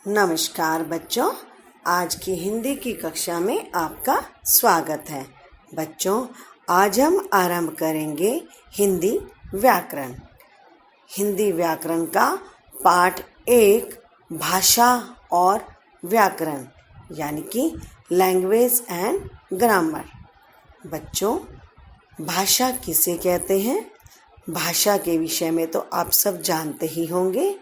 नमस्कार बच्चों, आज की हिंदी की कक्षा में आपका स्वागत है। बच्चों, आज हम आरंभ करेंगे हिंदी व्याकरण। हिंदी व्याकरण का पाठ 1 भाषा और व्याकरण यानी कि लैंग्वेज एंड ग्रामर। बच्चों, भाषा किसे कहते हैं? भाषा के विषय में तो आप सब जानते ही होंगे।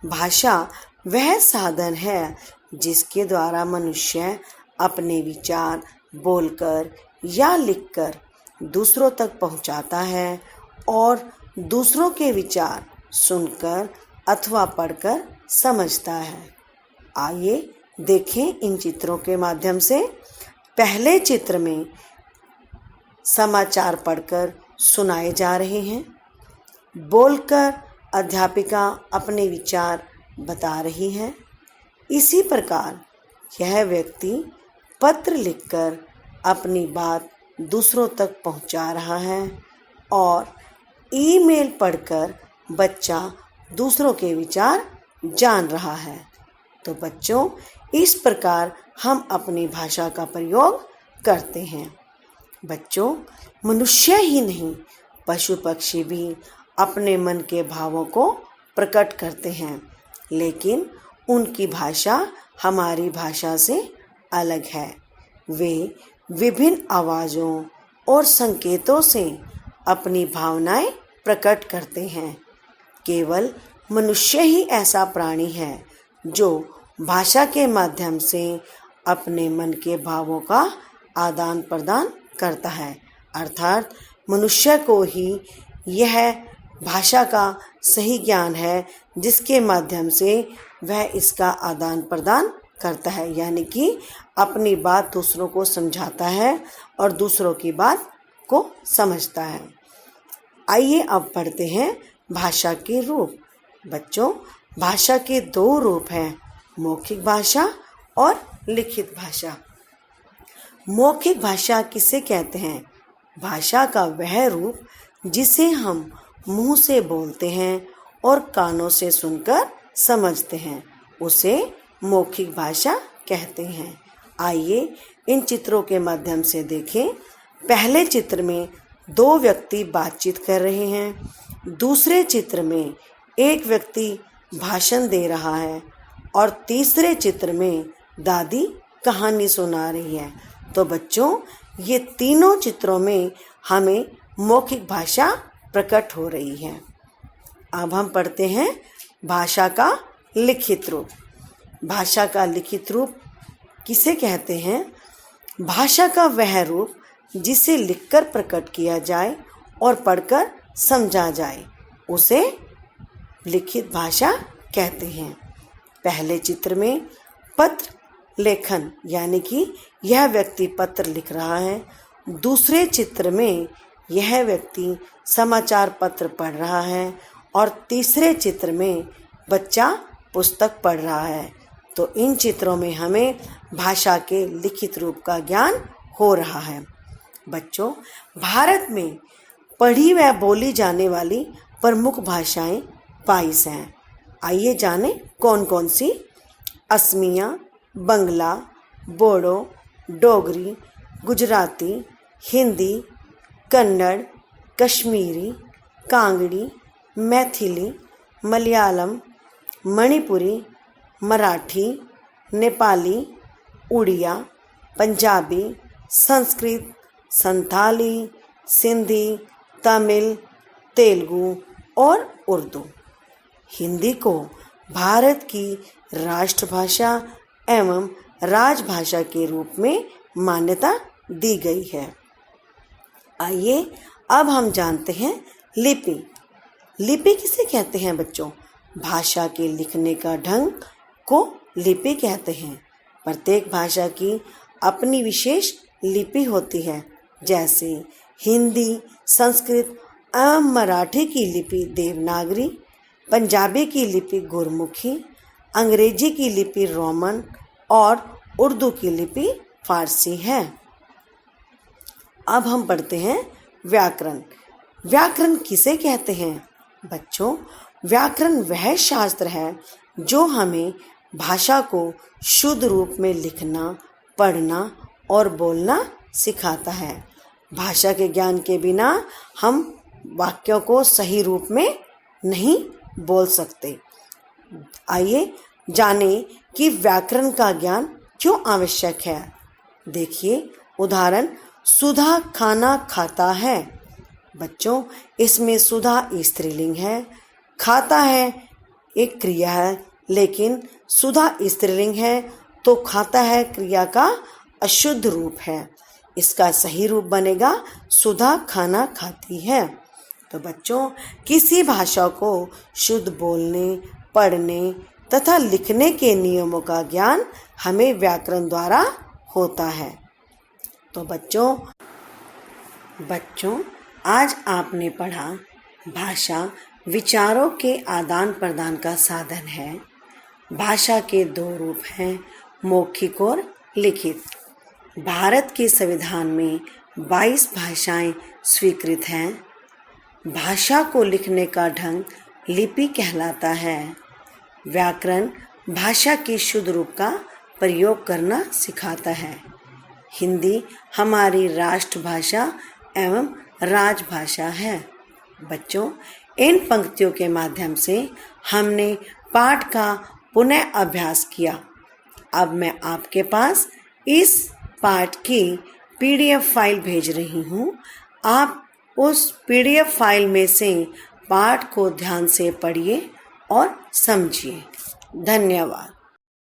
भाषा वह साधन है जिसके द्वारा मनुष्य अपने विचार बोलकर या लिखकर दूसरों तक पहुंचाता है और दूसरों के विचार सुनकर अथवा पढ़कर समझता है। आइए देखें इन चित्रों के माध्यम से। पहले चित्र में समाचार पढ़कर सुनाए जा रहे हैं। बोलकर अध्यापिका अपने विचार बता रही है। इसी प्रकार यह व्यक्ति पत्र लिखकर अपनी बात दूसरों तक पहुंचा रहा है और ईमेल पढ़कर बच्चा दूसरों के विचार जान रहा है। तो बच्चों, इस प्रकार हम अपनी भाषा का प्रयोग करते हैं। बच्चों, मनुष्य ही नहीं, पशु पक्षी भी अपने मन के भावों को प्रकट करते हैं, लेकिन उनकी भाषा हमारी भाषा से अलग है। वे विभिन्न आवाज़ों और संकेतों से अपनी भावनाएं प्रकट करते हैं। केवल मनुष्य ही ऐसा प्राणी है जो भाषा के माध्यम से अपने मन के भावों का आदान प्रदान करता है। अर्थात मनुष्य को ही यह भाषा का सही ज्ञान है जिसके माध्यम से वह इसका आदान प्रदान करता है, यानी कि अपनी बात दूसरों को समझाता है और दूसरों की बात को समझता है। आइए अब पढ़ते हैं भाषा के रूप। बच्चों, भाषा के 2 रूप हैं, मौखिक भाषा और लिखित भाषा। मौखिक भाषा किसे कहते हैं? भाषा का वह रूप जिसे हम मुंह से बोलते हैं और कानों से सुनकर समझते हैं, उसे मौखिक भाषा कहते हैं। आइए इन चित्रों के माध्यम से देखें। पहले चित्र में 2 व्यक्ति बातचीत कर रहे हैं। दूसरे चित्र में एक व्यक्ति भाषण दे रहा है और तीसरे चित्र में दादी कहानी सुना रही है। तो बच्चों, ये तीनों चित्रों में हमें मौखिक भाषा प्रकट हो रही है। अब हम पढ़ते हैं भाषा का लिखित रूप। भाषा का लिखित रूप किसे कहते हैं? भाषा का वह रूप जिसे लिखकर प्रकट किया जाए और पढ़कर समझा जाए, उसे लिखित भाषा कहते हैं। पहले चित्र में पत्र लेखन यानी कि यह व्यक्ति पत्र लिख रहा है। दूसरे चित्र में यह व्यक्ति समाचार पत्र पढ़ रहा है और तीसरे चित्र में बच्चा पुस्तक पढ़ रहा है। तो इन चित्रों में हमें भाषा के लिखित रूप का ज्ञान हो रहा है। बच्चों, भारत में पढ़ी व बोली जाने वाली प्रमुख भाषाएं 22 हैं। आइए जानें कौन कौन सी। असमिया, बंगला, बोडो, डोगरी, गुजराती, हिंदी, कन्नड़, कश्मीरी, कांगड़ी, मैथिली, मलयालम, मणिपुरी, मराठी, नेपाली, उड़िया, पंजाबी, संस्कृत, संथाली, सिंधी, तमिल, तेलुगु और उर्दू। हिंदी को भारत की राष्ट्रभाषा एवं राजभाषा के रूप में मान्यता दी गई है। आइए अब हम जानते हैं लिपि। लिपि किसे कहते हैं बच्चों? भाषा के लिखने का ढंग को लिपि कहते हैं। प्रत्येक भाषा की अपनी विशेष लिपि होती है। जैसे हिंदी, संस्कृत एवं मराठी की लिपि देवनागरी, पंजाबी की लिपि गुरमुखी, अंग्रेजी की लिपि रोमन और उर्दू की लिपि फारसी है। अब हम पढ़ते हैं व्याकरण। व्याकरण किसे कहते हैं? बच्चों, व्याकरण वह शास्त्र है जो हमें भाषा को शुद्ध रूप में लिखना, पढ़ना और बोलना सिखाता है। भाषा के ज्ञान के बिना हम वाक्यों को सही रूप में नहीं बोल सकते। आइए जानें कि व्याकरण का ज्ञान क्यों आवश्यक है। देखिए उदाहरण, सुधा खाना खाता है। बच्चों, इसमें सुधा स्त्रीलिंग है, खाता है एक क्रिया है, लेकिन सुधा स्त्रीलिंग है तो खाता है क्रिया का अशुद्ध रूप है। इसका सही रूप बनेगा सुधा खाना खाती है। तो बच्चों, किसी भाषा को शुद्ध बोलने, पढ़ने तथा लिखने के नियमों का ज्ञान हमें व्याकरण द्वारा होता है। तो बच्चों आज आपने पढ़ा भाषा विचारों के आदान प्रदान का साधन है। भाषा के दो रूप हैं, मौखिक और लिखित। भारत के संविधान में 22 भाषाएं स्वीकृत हैं। भाषा को लिखने का ढंग लिपि कहलाता है। व्याकरण भाषा के शुद्ध रूप का प्रयोग करना सिखाता है। हिंदी हमारी राष्ट्रभाषा एवं राजभाषा है। बच्चों, इन पंक्तियों के माध्यम से हमने पाठ का पुनः अभ्यास किया। अब मैं आपके पास इस पाठ की PDF फाइल भेज रही हूँ। आप उस PDF फाइल में से पाठ को ध्यान से पढ़िए और समझिए। धन्यवाद।